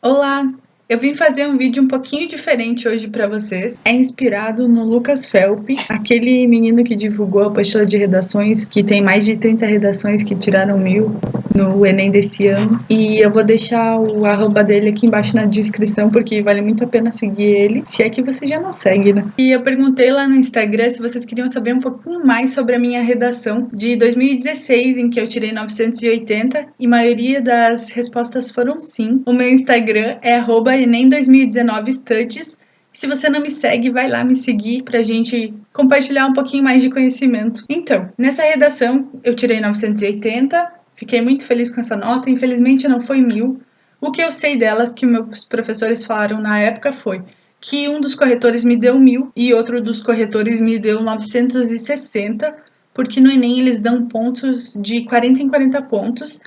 Olá! Eu vim fazer um vídeo um pouquinho diferente hoje para vocês. É inspirado no Lucas Felp, aquele menino que divulgou a apostila de redações, que tem mais de 30 redações que tiraram 1000 no Enem desse ano. E eu vou deixar o arroba dele aqui embaixo na descrição, porque vale muito a pena seguir ele, se é que você já não segue, né? E eu perguntei lá no Instagram se vocês queriam saber um pouquinho mais sobre a minha redação de 2016, em que eu tirei 980, e a maioria das respostas foram sim. O meu Instagram é @enem2019studies. Se você não me segue, vai lá me seguir pra gente compartilhar um pouquinho mais de conhecimento. Então, nessa redação eu tirei 980, fiquei muito feliz com essa nota, infelizmente não foi 1000. O que eu sei delas, que meus professores falaram na época, foi que um dos corretores me deu 1000 e outro dos corretores me deu 960, porque no Enem eles dão pontos de 40 em 40 pontos.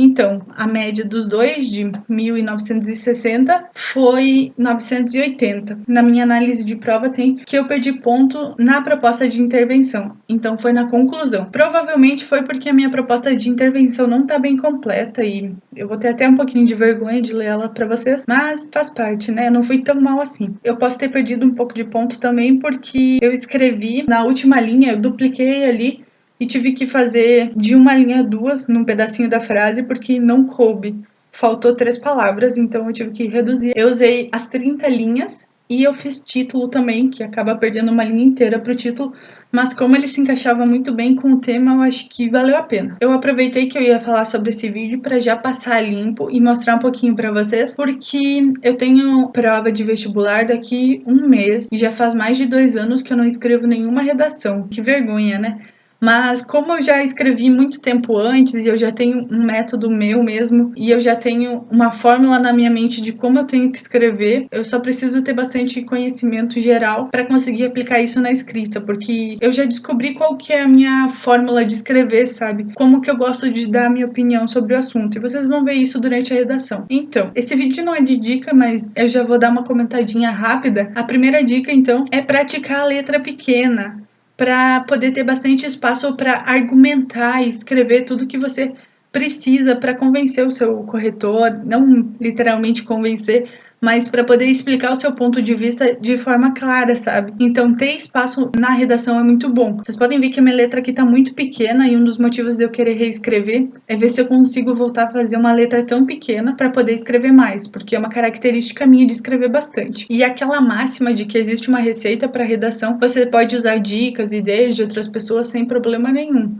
Então, a média dos dois, de 1.960, foi 980. Na minha análise de prova tem que eu perdi ponto na proposta de intervenção. Então, foi na conclusão. Provavelmente foi porque a minha proposta de intervenção não está bem completa e eu vou ter até um pouquinho de vergonha de ler ela para vocês, mas faz parte, né? Eu não fui tão mal assim. Eu posso ter perdido um pouco de ponto também porque eu escrevi na última linha, eu dupliquei ali e tive que fazer de uma linha duas num pedacinho da frase porque não coube. Faltou 3 palavras, então eu tive que reduzir. Eu usei as 30 linhas e eu fiz título também, que acaba perdendo uma linha inteira para o título, mas como ele se encaixava muito bem com o tema, eu acho que valeu a pena. Eu aproveitei que eu ia falar sobre esse vídeo para já passar limpo e mostrar um pouquinho para vocês, porque eu tenho prova de vestibular daqui um mês e já faz mais de 2 anos que eu não escrevo nenhuma redação. Que vergonha, né? Mas como eu já escrevi muito tempo antes e eu já tenho um método meu mesmo e eu já tenho uma fórmula na minha mente de como eu tenho que escrever, eu só preciso ter bastante conhecimento geral para conseguir aplicar isso na escrita, porque eu já descobri qual que é a minha fórmula de escrever, sabe? Como que eu gosto de dar a minha opinião sobre o assunto, e vocês vão ver isso durante a redação. Então, esse vídeo não é de dica, mas eu já vou dar uma comentadinha rápida. A primeira dica, então, é praticar a letra pequena, para poder ter bastante espaço para argumentar e escrever tudo que você precisa para convencer o seu corretor, não literalmente convencer, mas para poder explicar o seu ponto de vista de forma clara, sabe? Então, ter espaço na redação é muito bom. Vocês podem ver que a minha letra aqui tá muito pequena e um dos motivos de eu querer reescrever é ver se eu consigo voltar a fazer uma letra tão pequena para poder escrever mais, porque é uma característica minha de escrever bastante. E aquela máxima de que existe uma receita para redação, você pode usar dicas, ideias de outras pessoas sem problema nenhum.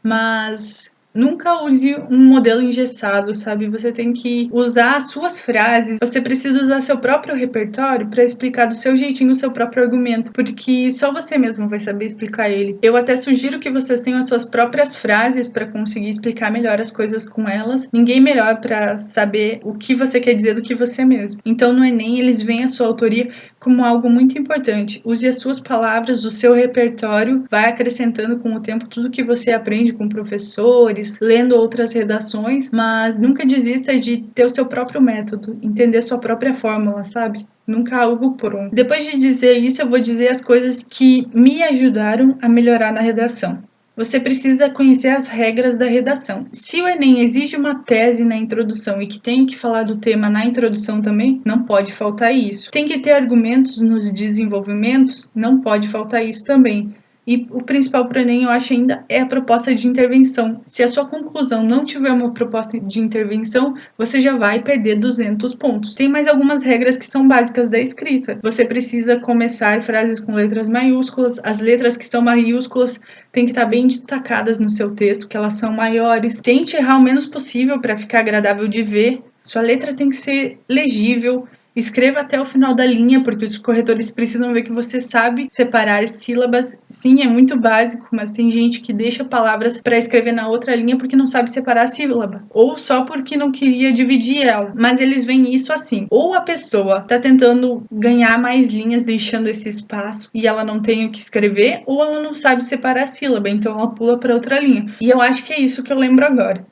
Mas nunca use um modelo engessado, sabe? Você tem que usar as suas frases, você precisa usar seu próprio repertório para explicar do seu jeitinho o seu próprio argumento, porque só você mesmo vai saber explicar ele. Eu até sugiro que vocês tenham as suas próprias frases para conseguir explicar melhor as coisas com elas. Ninguém melhor para saber o que você quer dizer do que você mesmo. Então no Enem eles veem a sua autoria como algo muito importante. Use as suas palavras, o seu repertório, vai acrescentando com o tempo tudo que você aprende com professores, lendo outras redações, mas nunca desista de ter o seu próprio método, entender sua própria fórmula, sabe? Nunca algo pronto. Depois de dizer isso, eu vou dizer as coisas que me ajudaram a melhorar na redação. Você precisa conhecer as regras da redação. Se o Enem exige uma tese na introdução e que tem que falar do tema na introdução também, não pode faltar isso. Tem que ter argumentos nos desenvolvimentos, não pode faltar isso também. E o principal para o Enem, eu acho ainda, é a proposta de intervenção. Se a sua conclusão não tiver uma proposta de intervenção, você já vai perder 200 pontos. Tem mais algumas regras que são básicas da escrita. Você precisa começar frases com letras maiúsculas. As letras que são maiúsculas têm que estar bem destacadas no seu texto, que elas são maiores. Tente errar o menos possível para ficar agradável de ver. Sua letra tem que ser legível. Escreva até o final da linha, porque os corretores precisam ver que você sabe separar sílabas. Sim, é muito básico, mas tem gente que deixa palavras para escrever na outra linha porque não sabe separar a sílaba, ou só porque não queria dividir ela. Mas eles veem isso assim: ou a pessoa está tentando ganhar mais linhas deixando esse espaço e ela não tem o que escrever, ou ela não sabe separar a sílaba, então ela pula para outra linha. E eu acho que é isso que eu lembro agora.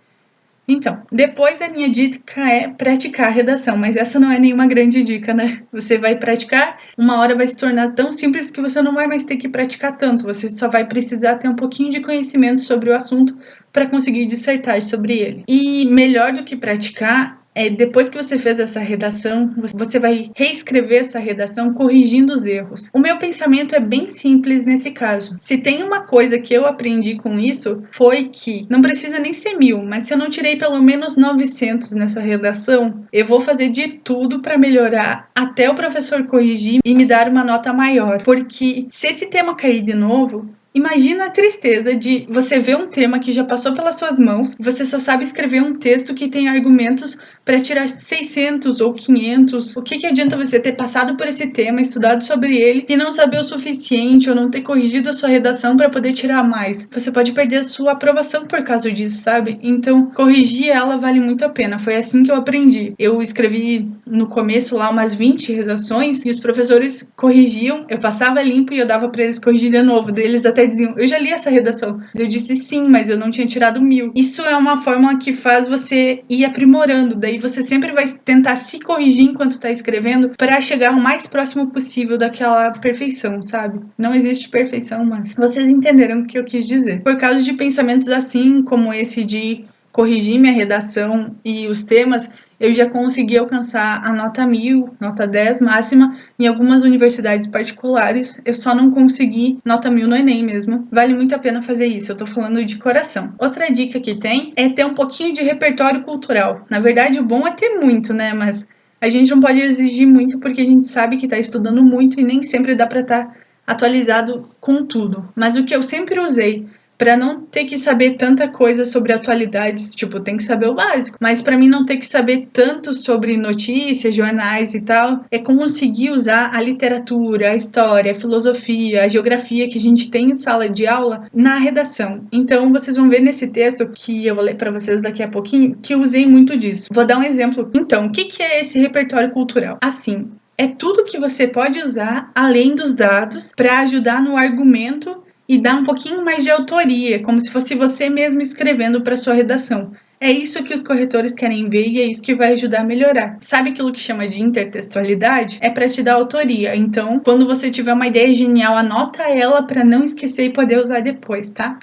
Então, depois a minha dica é praticar a redação, mas essa não é nenhuma grande dica, né? Você vai praticar, uma hora vai se tornar tão simples que você não vai mais ter que praticar tanto, você só vai precisar ter um pouquinho de conhecimento sobre o assunto para conseguir dissertar sobre ele. E melhor do que praticar depois que você fez essa redação, você vai reescrever essa redação corrigindo os erros. O meu pensamento é bem simples nesse caso. Se tem uma coisa que eu aprendi com isso, foi que não precisa nem ser 1000, mas se eu não tirei pelo menos 900 nessa redação, eu vou fazer de tudo para melhorar até o professor corrigir e me dar uma nota maior. Porque se esse tema cair de novo, imagina a tristeza de você ver um tema que já passou pelas suas mãos e você só sabe escrever um texto que tem argumentos para tirar 600 ou 500. O que adianta você ter passado por esse tema, estudado sobre ele e não saber o suficiente ou não ter corrigido a sua redação para poder tirar mais? Você pode perder a sua aprovação por causa disso, sabe? Então, corrigir ela vale muito a pena. Foi assim que eu aprendi. Eu escrevi no começo lá umas 20 redações e os professores corrigiam, eu passava limpo e eu dava para eles corrigir de novo. Eles até diziam, eu já li essa redação. Eu disse sim, mas eu não tinha tirado 1000. Isso é uma fórmula que faz você ir aprimorando. Daí você sempre vai tentar se corrigir enquanto está escrevendo para chegar o mais próximo possível daquela perfeição, sabe? Não existe perfeição, mas vocês entenderam o que eu quis dizer. Por causa de pensamentos assim, como esse de corrigir minha redação e os temas, eu já consegui alcançar a nota 1000, nota 10 máxima, em algumas universidades particulares. Eu só não consegui nota 1000 no Enem mesmo. Vale muito a pena fazer isso, eu tô falando de coração. Outra dica que tem é ter um pouquinho de repertório cultural. Na verdade, o bom é ter muito, né? Mas a gente não pode exigir muito porque a gente sabe que tá estudando muito e nem sempre dá pra estar atualizado com tudo. Mas o que eu sempre usei para não ter que saber tanta coisa sobre atualidades, tipo, tem que saber o básico, mas para mim não ter que saber tanto sobre notícias, jornais e tal, é conseguir usar a literatura, a história, a filosofia, a geografia que a gente tem em sala de aula na redação. Então, vocês vão ver nesse texto, que eu vou ler para vocês daqui a pouquinho, que eu usei muito disso. Vou dar um exemplo. Então, o que é esse repertório cultural? Assim, é tudo que você pode usar além dos dados para ajudar no argumento e dar um pouquinho mais de autoria, como se fosse você mesmo escrevendo para sua redação. É isso que os corretores querem ver e é isso que vai ajudar a melhorar. Sabe aquilo que chama de intertextualidade? É para te dar autoria. Então, quando você tiver uma ideia genial, anota ela para não esquecer e poder usar depois, tá?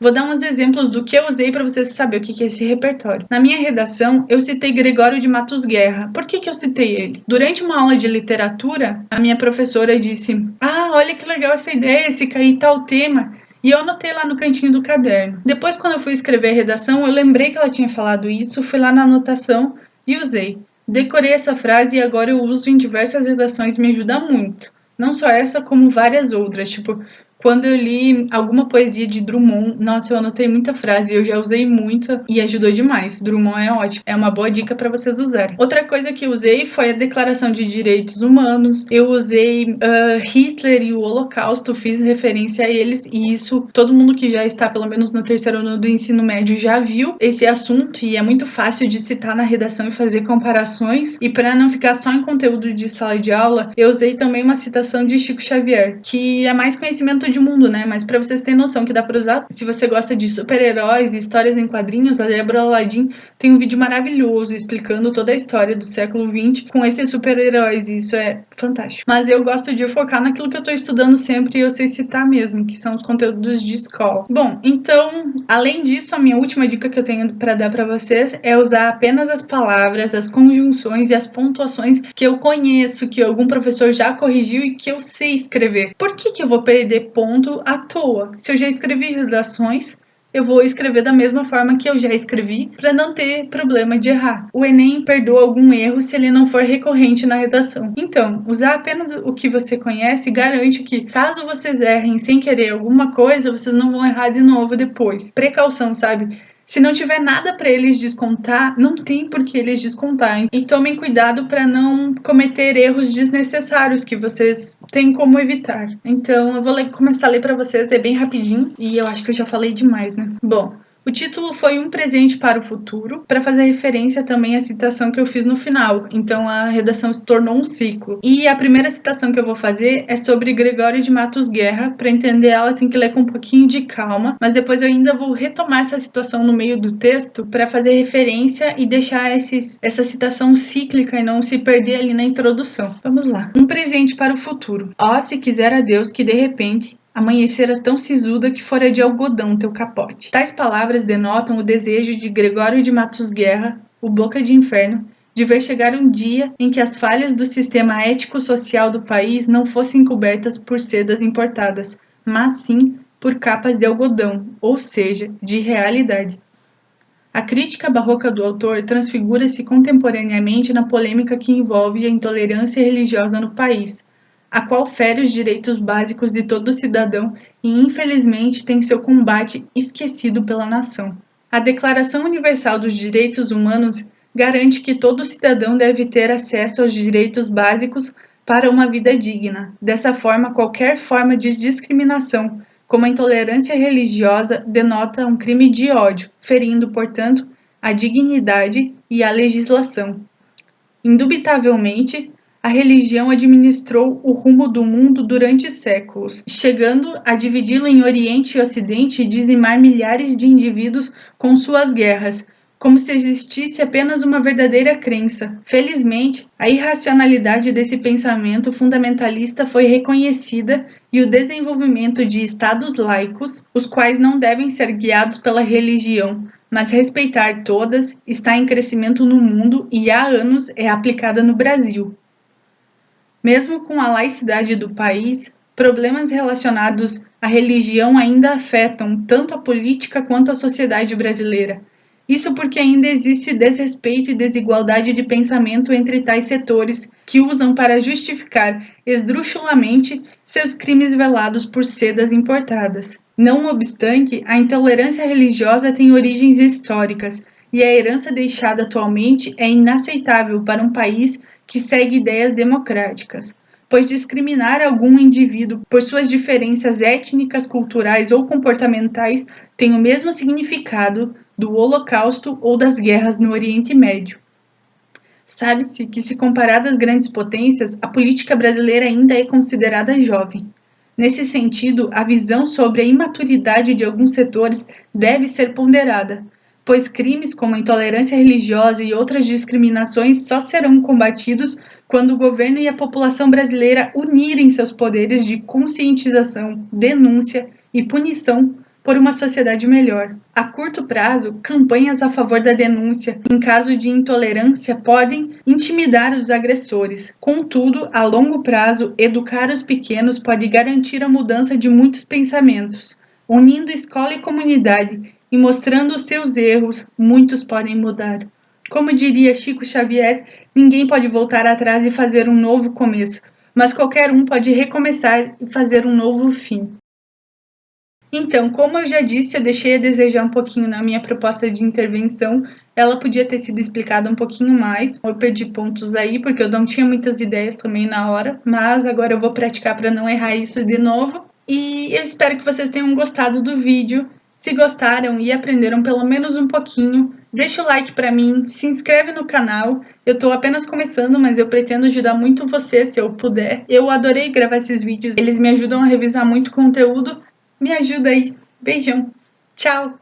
Vou dar uns exemplos do que eu usei para vocês saberem o que é esse repertório. Na minha redação, eu citei Gregório de Matos Guerra. Por que eu citei ele? Durante uma aula de literatura, a minha professora disse: olha que legal essa ideia, se cair tal tema. E eu anotei lá no cantinho do caderno. Depois, quando eu fui escrever a redação, eu lembrei que ela tinha falado isso, fui lá na anotação e usei. Decorei essa frase e agora eu uso em diversas redações e me ajuda muito. Não só essa, como várias outras, tipo... Quando eu li alguma poesia de Drummond, nossa, eu anotei muita frase, eu já usei muita e ajudou demais. Drummond é ótimo, é uma boa dica para vocês usarem. Outra coisa que eu usei foi a Declaração de Direitos Humanos. Eu usei Hitler e o Holocausto, fiz referência a eles e isso todo mundo que já está pelo menos no terceiro ano do ensino médio já viu esse assunto e é muito fácil de citar na redação e fazer comparações. E para não ficar só em conteúdo de sala de aula, eu usei também uma citação de Chico Xavier, que é mais conhecimento de mundo, né? Mas pra vocês terem noção que dá pra usar, se você gosta de super-heróis e histórias em quadrinhos, a Débora Aladdin tem um vídeo maravilhoso explicando toda a história do século XX com esses super-heróis e isso é fantástico. Mas eu gosto de focar naquilo que eu tô estudando sempre e eu sei citar mesmo, que são os conteúdos de escola. Bom, então, além disso, a minha última dica que eu tenho pra dar pra vocês é usar apenas as palavras, as conjunções e as pontuações que eu conheço, que algum professor já corrigiu e que eu sei escrever. Por que eu vou perder ponto à toa? Se eu já escrevi redações, eu vou escrever da mesma forma que eu já escrevi para não ter problema de errar. O Enem perdoa algum erro se ele não for recorrente na redação. Então, usar apenas o que você conhece garante que, caso vocês errem sem querer alguma coisa, vocês não vão errar de novo depois. Precaução, sabe? Se não tiver nada para eles descontar, não tem por que eles descontarem. E tomem cuidado para não cometer erros desnecessários que vocês têm como evitar. Então, eu vou começar a ler para vocês, é bem rapidinho. E eu acho que eu já falei demais, né? Bom... O título foi Um Presente para o Futuro, para fazer referência também à citação que eu fiz no final. Então a redação se tornou um ciclo. E a primeira citação que eu vou fazer é sobre Gregório de Matos Guerra. Para entender ela tem que ler com um pouquinho de calma, mas depois eu ainda vou retomar essa situação no meio do texto para fazer referência e deixar essa citação cíclica e não se perder ali na introdução. Vamos lá. Um presente para o futuro. Ó, se quisera Deus que de repente amanheceras tão sisuda que fora de algodão teu capote. Tais palavras denotam o desejo de Gregório de Matos Guerra, o Boca de Inferno, de ver chegar um dia em que as falhas do sistema ético-social do país não fossem cobertas por sedas importadas, mas sim por capas de algodão, ou seja, de realidade. A crítica barroca do autor transfigura-se contemporaneamente na polêmica que envolve a intolerância religiosa no país, a qual fere os direitos básicos de todo cidadão e, infelizmente, tem seu combate esquecido pela nação. A Declaração Universal dos Direitos Humanos garante que todo cidadão deve ter acesso aos direitos básicos para uma vida digna. Dessa forma, qualquer forma de discriminação, como a intolerância religiosa, denota um crime de ódio, ferindo, portanto, a dignidade e a legislação. Indubitavelmente, a religião administrou o rumo do mundo durante séculos, chegando a dividi-lo em Oriente e Ocidente e dizimar milhares de indivíduos com suas guerras, como se existisse apenas uma verdadeira crença. Felizmente, a irracionalidade desse pensamento fundamentalista foi reconhecida e o desenvolvimento de estados laicos, os quais não devem ser guiados pela religião, mas respeitar todas, está em crescimento no mundo e há anos é aplicada no Brasil. Mesmo com a laicidade do país, problemas relacionados à religião ainda afetam tanto a política quanto a sociedade brasileira. Isso porque ainda existe desrespeito e desigualdade de pensamento entre tais setores que usam para justificar esdrúxulamente seus crimes velados por sedas importadas. Não obstante, a intolerância religiosa tem origens históricas e a herança deixada atualmente é inaceitável para um país que segue ideias democráticas, pois discriminar algum indivíduo por suas diferenças étnicas, culturais ou comportamentais tem o mesmo significado do Holocausto ou das guerras no Oriente Médio. Sabe-se que, se comparada às grandes potências, a política brasileira ainda é considerada jovem. Nesse sentido, a visão sobre a imaturidade de alguns setores deve ser ponderada, pois crimes como a intolerância religiosa e outras discriminações só serão combatidos quando o governo e a população brasileira unirem seus poderes de conscientização, denúncia e punição por uma sociedade melhor. A curto prazo, campanhas a favor da denúncia em caso de intolerância podem intimidar os agressores. Contudo, a longo prazo, educar os pequenos pode garantir a mudança de muitos pensamentos. Unindo escola e comunidade e mostrando os seus erros, muitos podem mudar. Como diria Chico Xavier, ninguém pode voltar atrás e fazer um novo começo, mas qualquer um pode recomeçar e fazer um novo fim. Então, como eu já disse, eu deixei a desejar um pouquinho na minha proposta de intervenção. Ela podia ter sido explicada um pouquinho mais. Eu perdi pontos aí, porque eu não tinha muitas ideias também na hora, mas agora eu vou praticar para não errar isso de novo. E eu espero que vocês tenham gostado do vídeo. Se gostaram e aprenderam pelo menos um pouquinho, deixa o like para mim, se inscreve no canal. Eu estou apenas começando, mas eu pretendo ajudar muito você se eu puder. Eu adorei gravar esses vídeos, eles me ajudam a revisar muito conteúdo. Me ajuda aí. Beijão. Tchau.